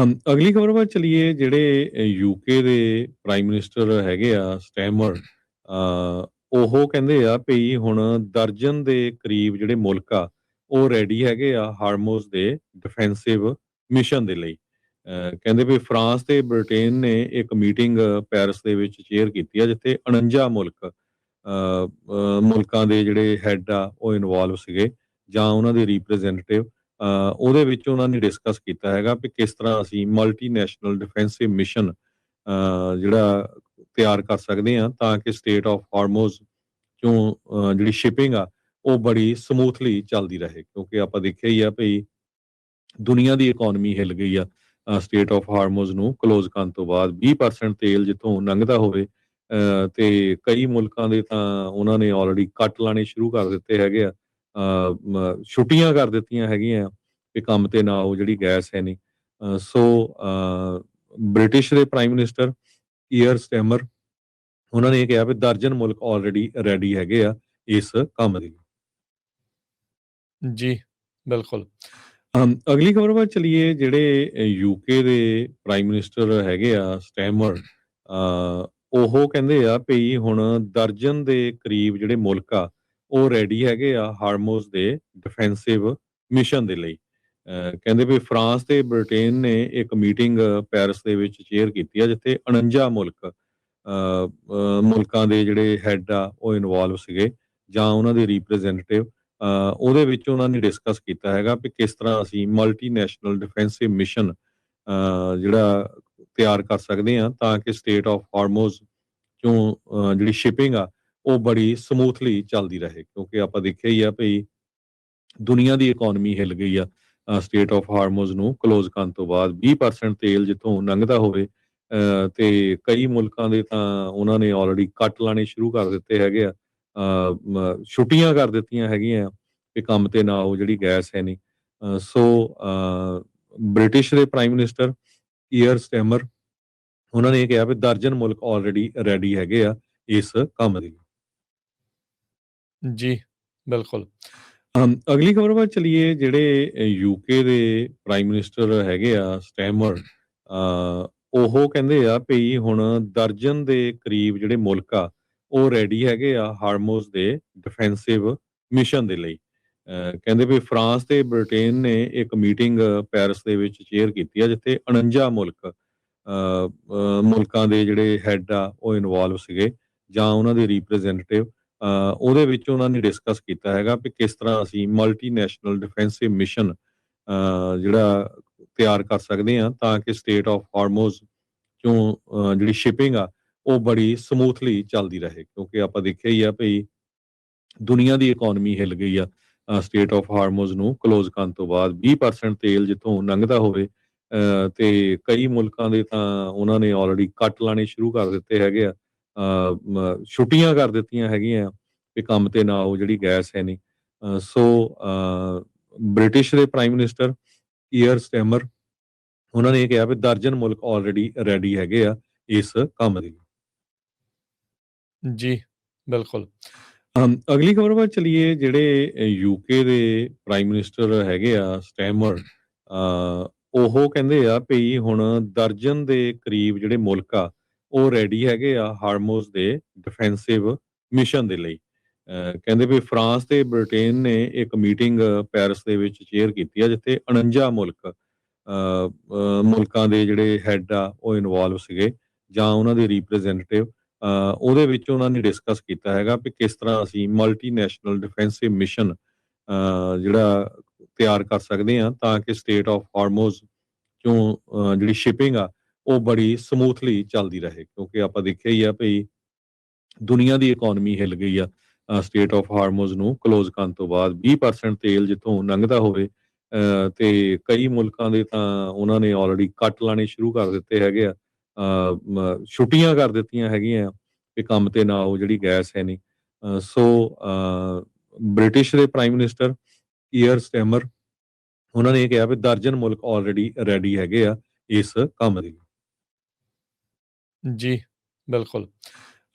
ਅਗਲੀ ਖਬਰ ਵੱਲ ਚਲੀਏ। ਜਿਹੜੇ ਯੂਕੇ ਦੇ ਪ੍ਰਾਈਮ ਮਿਨਿਸਟਰ ਹੈਗੇ ਆ ਸਟੈਮਰ, ਉਹ ਕਹਿੰਦੇ ਆ ਵੀ ਹੁਣ ਦਰਜਨ ਦੇ ਕਰੀਬ ਜਿਹੜੇ ਮੁਲਕ ਆ ਉਹ ਰੈਡੀ ਹੈਗੇ ਆ ਹਾਰਮੋਜ਼ ਦੇ ਡਿਫੈਂਸਿਵ ਮਿਸ਼ਨ ਦੇ ਲਈ। ਕਹਿੰਦੇ ਵੀ ਫਰਾਂਸ ਤੇ ਬ੍ਰਿਟੇਨ ਨੇ ਇੱਕ ਮੀਟਿੰਗ ਪੈਰਿਸ ਦੇ ਵਿੱਚ ਚੇਅਰ ਕੀਤੀ ਆ, ਜਿੱਥੇ 49 ਮੁਲਕਾਂ ਦੇ ਜਿਹੜੇ ਹੈੱਡ ਆ ਉਹ ਇਨਵੋਲਵ ਸੀਗੇ ਜਾਂ ਉਹਨਾਂ ਦੇ ਰਿਪਰੈਜ਼ੈਂਟੇਟਿਵ। ਉਹਦੇ ਵਿੱਚ ਉਹਨਾਂ ਨੇ ਡਿਸਕਸ ਕੀਤਾ ਹੈਗਾ ਵੀ ਕਿਸ ਤਰ੍ਹਾਂ ਅਸੀਂ ਮਲਟੀਨੈਸ਼ਨਲ ਡਿਫੈਂਸਿਵ ਮਿਸ਼ਨ ਜਿਹੜਾ ਤਿਆਰ ਕਰ ਸਕਦੇ ਹਾਂ ਤਾਂ ਕਿ ਸਟੇਟ ਆਫ ਹਾਰਮੋਜ਼ ਚੋਂ ਜਿਹੜੀ ਸ਼ਿਪਿੰਗ ਆ ਉਹ ਬੜੀ ਸਮੂਥਲੀ ਚੱਲਦੀ ਰਹੇ, ਕਿਉਂਕਿ ਆਪਾਂ ਦੇਖਿਆ ਹੀ ਆ ਵੀ ਦੁਨੀਆ ਦੀ ਇਕਨੋਮੀ ਹਿੱਲ ਗਈ ਆ ਸਟੇਟ ਆਫ ਹਾਰਮੋਜ਼ ਨੂੰ ਕਲੋਜ਼ ਕਰਨ ਤੋਂ ਬਾਅਦ। 20% ਤੇਲ ਜਿੱਥੋਂ ਲੰਘਦਾ ਹੋਵੇ ਤੇ ਕਈ ਮੁਲਕਾਂ ਦੇ ਤਾਂ ਉਹਨਾਂ ਨੇ ਆਲਰੇਡੀ ਕੱਟ ਲਾਣੇ ਸ਼ੁਰੂ ਕਰ ਦਿੱਤੇ ਹੈਗੇ ਆ, ਛੁੱਟੀਆਂ ਕਰ ਦਿੱਤੀਆਂ ਹੈਗੀਆਂ ਕਿ ਕੰਮ ਤੇ ਨਾ ਆਓ, ਜਿਹੜੀ ਗੈਸ ਹੈ ਨਹੀਂ। ਸੋ ਬ੍ਰਿਟਿਸ਼ ਦੇ ਪ੍ਰਾਈਮ ਮਿਨਿਸਟਰ ਕੀਅਰ ਸਟੈਮਰ, ਉਹਨਾਂ ਨੇ ਇਹ ਕਿਹਾ ਵੀ ਦਰਜਨ ਮੁਲਕ ਆਲਰੇਡੀ ਰੈਡੀ ਹੈਗੇ ਆ ਇਸ ਕੰਮ ਦੇ ਲਈ। ਜੀ ਬਿਲਕੁਲ। ਅਗਲੀ ਖਬਰ ਵੱਲ ਚਲੀਏ। ਜਿਹੜੇ ਯੂਕੇ ਦੇ ਪ੍ਰਾਈਮ ਮਿਨਿਸਟਰ ਹੈਗੇ ਆ ਸਟੈਮਰ, ਉਹ ਕਹਿੰਦੇ ਆ ਵੀ ਹੁਣ ਦਰਜਨ ਦੇ ਕਰੀਬ ਜਿਹੜੇ ਮੁਲਕ ਆ ਉਹ ਰੈਡੀ ਹੈਗੇ ਆ ਹਾਰਮੋਜ਼ ਦੇ ਡਿਫੈਂਸਿਵ ਮਿਸ਼ਨ ਦੇ ਲਈ। ਕਹਿੰਦੇ ਵੀ ਫਰਾਂਸ ਤੇ ਬ੍ਰਿਟੇਨ ਨੇ ਇੱਕ ਮੀਟਿੰਗ ਪੈਰਿਸ ਦੇ ਵਿੱਚ ਚੇਅਰ ਕੀਤੀ ਆ, ਜਿੱਥੇ 49 ਮੁਲਕਾਂ ਦੇ ਜਿਹੜੇ ਹੈੱਡ ਆ ਉਹ ਇਨਵੋਲਵ ਸੀਗੇ ਜਾਂ ਉਹਨਾਂ ਦੇ ਰਿਪਰੈਜ਼ੈਂਟੇਟਿਵ। ਉਹਦੇ ਵਿੱਚ ਉਹਨਾਂ ਨੇ ਡਿਸਕਸ ਕੀਤਾ ਹੈਗਾ ਵੀ ਕਿਸ ਤਰ੍ਹਾਂ ਅਸੀਂ ਮਲਟੀਨੈਸ਼ਨਲ ਡਿਫੈਂਸਿਵ ਮਿਸ਼ਨ ਜਿਹੜਾ ਤਿਆਰ ਕਰ ਸਕਦੇ ਹਾਂ ਤਾਂ ਕਿ ਸਟੇਟ ਆਫ ਹਾਰਮੋਜ਼ ਚੋਂ ਜਿਹੜੀ ਸ਼ਿਪਿੰਗ ਆ ਉਹ ਬੜੀ ਸਮੂਥਲੀ ਚੱਲਦੀ ਰਹੇ, ਕਿਉਂਕਿ ਆਪਾਂ ਦੇਖਿਆ ਹੀ ਆ ਵੀ ਦੁਨੀਆ ਦੀ ਇਕਨੋਮੀ ਹਿੱਲ ਗਈ ਆ ਸਟੇਟ ਆਫ ਹਾਰਮੋਜ਼ ਨੂੰ ਕਲੋਜ਼ ਕਰਨ ਤੋਂ ਬਾਅਦ। 20% ਤੇਲ ਜਿੱਥੋਂ ਲੰਘਦਾ ਹੋਵੇ ਤੇ ਕਈ ਮੁਲਕਾਂ ਦੇ ਤਾਂ ਉਹਨਾਂ ਨੇ ਆਲਰੇਡੀ ਕੱਟ ਲਾਣੇ ਸ਼ੁਰੂ ਕਰ ਦਿੱਤੇ ਹੈਗੇ ਆ, ਛੁੱਟੀਆਂ ਕਰ ਦਿੱਤੀਆਂ ਹੈਗੀਆਂ ਕਿ ਕੰਮ ਤੇ ਨਾ ਆਓ, ਜਿਹੜੀ ਗੈਸ ਹੈ ਨਹੀਂ। ਸੋ ਬ੍ਰਿਟਿਸ਼ ਦੇ ਪ੍ਰਾਈਮ ਮਿਨਿਸਟਰ ਕੀਅਰ ਸਟੈਮਰ, ਉਹਨਾਂ ਨੇ ਇਹ ਕਿਹਾ ਵੀ ਦਰਜਨ ਮੁਲਕ ਆਲਰੇਡੀ ਰੈਡੀ ਹੈਗੇ ਆ ਇਸ ਕੰਮ ਦੇ ਲਈ। ਜੀ ਬਿਲਕੁਲ। ਅਗਲੀ ਖਬਰ ਵੱਲ ਚਲੀਏ। ਜਿਹੜੇ ਯੂਕੇ ਦੇ ਪ੍ਰਾਈਮ ਮਿਨਿਸਟਰ ਹੈਗੇ ਆ ਸਟੈਮਰ, ਉਹ ਕਹਿੰਦੇ ਆ ਵੀ ਹੁਣ ਦਰਜਨ ਦੇ ਕਰੀਬ ਜਿਹੜੇ ਮੁਲਕ ਆ ਉਹ ਰੈਡੀ ਹੈਗੇ ਆ ਹਾਰਮੋਜ਼ ਦੇ ਡਿਫੈਂਸਿਵ ਮਿਸ਼ਨ ਦੇ ਲਈ। ਕਹਿੰਦੇ ਵੀ ਫਰਾਂਸ ਤੇ ਬ੍ਰਿਟੇਨ ਨੇ ਇੱਕ ਮੀਟਿੰਗ ਪੈਰਿਸ ਦੇ ਵਿੱਚ ਚੇਅਰ ਕੀਤੀ ਆ, ਜਿੱਥੇ 49 ਮੁਲਕਾਂ ਦੇ ਜਿਹੜੇ ਹੈੱਡ ਆ ਉਹ ਇਨਵੋਲਵ ਸੀਗੇ ਜਾਂ ਉਹਨਾਂ ਦੇ ਰਿਪਰੈਜ਼ੈਂਟੇਟਿਵ। ਉਹਦੇ ਵਿੱਚ ਉਹਨਾਂ ਨੇ ਡਿਸਕਸ ਕੀਤਾ ਹੈਗਾ ਵੀ ਕਿਸ ਤਰ੍ਹਾਂ ਅਸੀਂ ਮਲਟੀਨੈਸ਼ਨਲ ਡਿਫੈਂਸਿਵ ਮਿਸ਼ਨ ਜਿਹੜਾ ਤਿਆਰ ਕਰ ਸਕਦੇ ਹਾਂ ਤਾਂ ਕਿ ਸਟੇਟ ਆਫ ਹਾਰਮੋਜ਼ ਚੋਂ ਜਿਹੜੀ ਸ਼ਿਪਿੰਗ ਆ ਉਹ ਬੜੀ ਸਮੂਥਲੀ ਚੱਲਦੀ ਰਹੇ, ਕਿਉਂਕਿ ਆਪਾਂ ਦੇਖਿਆ ਹੀ ਆ ਵੀ ਦੁਨੀਆ ਦੀ ਇਕਨੋਮੀ ਹਿੱਲ ਗਈ ਆ ਸਟੇਟ ਆਫ ਹਾਰਮੋਜ਼ ਨੂੰ ਕਲੋਜ਼ ਕਰਨ ਤੋਂ ਬਾਅਦ। 20% ਤੇਲ ਜਿੱਥੋਂ ਲੰਘਦਾ ਹੋਵੇ ਤੇ ਕਈ ਮੁਲਕਾਂ ਦੇ ਤਾਂ ਉਹਨਾਂ ਨੇ ਆਲਰੇਡੀ ਕੱਟ ਲਾਣੇ ਸ਼ੁਰੂ ਕਰ ਦਿੱਤੇ ਹੈਗੇ ਆ, ਛੁੱਟੀਆਂ ਕਰ ਦਿੱਤੀਆਂ ਹੈਗੀਆਂ ਕਿ ਕੰਮ ਤੇ ਨਾ ਆਓ, ਜਿਹੜੀ ਗੈਸ ਹੈ ਨਹੀਂ। ਸੋ ਬ੍ਰਿਟਿਸ਼ ਦੇ ਪ੍ਰਾਈਮ ਮਿਨਿਸਟਰ ਕੀਅਰ ਸਟੈਮਰ, ਉਹਨਾਂ ਨੇ ਇਹ ਕਿਹਾ ਵੀ ਦਰਜਨ ਮੁਲਕ ਆਲਰੇਡੀ ਰੈਡੀ ਹੈਗੇ ਆ ਇਸ ਕੰਮ ਦੇ ਲਈ। ਜੀ ਬਿਲਕੁਲ। ਅਗਲੀ ਖਬਰ ਵੱਲ ਚਲੀਏ। ਜਿਹੜੇ ਯੂਕੇ ਦੇ ਪ੍ਰਾਈਮ ਮਿਨਿਸਟਰ ਹੈਗੇ ਆ ਸਟੈਮਰ, ਉਹ ਕਹਿੰਦੇ ਆ ਵੀ ਹੁਣ ਦਰਜਨ ਦੇ ਕਰੀਬ ਜਿਹੜੇ ਮੁਲਕ ਆ ਉਹ ਰੈਡੀ ਹੈਗੇ ਆ ਹਾਰਮੋਜ਼ ਦੇ ਡਿਫੈਂਸਿਵ ਮਿਸ਼ਨ ਦੇ ਲਈ। ਕਹਿੰਦੇ ਵੀ ਫਰਾਂਸ ਤੇ ਬ੍ਰਿਟੇਨ ਨੇ ਇੱਕ ਮੀਟਿੰਗ ਪੈਰਿਸ ਦੇ ਵਿੱਚ ਚੇਅਰ ਕੀਤੀ ਆ, ਜਿੱਥੇ 49 ਮੁਲਕਾਂ ਦੇ ਜਿਹੜੇ ਹੈੱਡ ਆ ਉਹ ਇਨਵੋਲਵ ਸੀਗੇ ਜਾਂ ਉਹਨਾਂ ਦੇ ਰਿਪਰੈਜ਼ੈਂਟੇਟਿਵ। ਉਹਦੇ ਵਿੱਚ ਉਹਨਾਂ ਨੇ ਡਿਸਕਸ ਕੀਤਾ ਹੈਗਾ ਵੀ ਕਿਸ ਤਰ੍ਹਾਂ ਅਸੀਂ ਮਲਟੀਨੈਸ਼ਨਲ ਡਿਫੈਂਸਿਵ ਮਿਸ਼ਨ ਜਿਹੜਾ ਤਿਆਰ ਕਰ ਸਕਦੇ ਹਾਂ ਤਾਂ ਕਿ ਸਟੇਟ ਆਫ ਹਾਰਮੋਜ਼ ਚੋਂ ਜਿਹੜੀ ਸ਼ਿਪਿੰਗ ਆ ਉਹ ਬੜੀ ਸਮੂਥਲੀ ਚੱਲਦੀ ਰਹੇ, ਕਿਉਂਕਿ ਆਪਾਂ ਦੇਖਿਆ ਹੀ ਆ ਵੀ ਦੁਨੀਆ ਦੀ ਇਕਨੋਮੀ ਹਿੱਲ ਗਈ ਆ ਸਟੇਟ ਆਫ ਹਾਰਮੋਜ਼ ਨੂੰ ਕਲੋਜ਼ ਕਰਨ ਤੋਂ ਬਾਅਦ। 20% ਤੇਲ ਜਿੱਥੋਂ ਲੰਘਦਾ ਹੋਵੇ ਤੇ ਕਈ ਮੁਲਕਾਂ ਦੇ ਤਾਂ ਉਹਨਾਂ ਨੇ ਆਲਰੇਡੀ ਕੱਟ ਲਾਣੇ ਸ਼ੁਰੂ ਕਰ ਦਿੱਤੇ ਹੈਗੇ ਆ, ਛੁੱਟੀਆਂ ਕਰ ਦਿੱਤੀਆਂ ਹੈਗੀਆਂ ਕਿ ਕੰਮ ਤੇ ਨਾ ਆਓ, ਜਿਹੜੀ ਗੈਸ ਹੈ ਨਹੀਂ। ਸੋ ਬ੍ਰਿਟਿਸ਼ ਦੇ ਪ੍ਰਾਈਮ ਮਿਨਿਸਟਰ ਕੀਅਰ ਸਟੈਮਰ, ਉਹਨਾਂ ਨੇ ਇਹ ਕਿਹਾ ਵੀ ਦਰਜਨ ਮੁਲਕ ਆਲਰੇਡੀ ਰੈਡੀ ਹੈਗੇ ਆ ਇਸ ਕੰਮ ਦੇ ਲਈ। ਜੀ ਬਿਲਕੁਲ।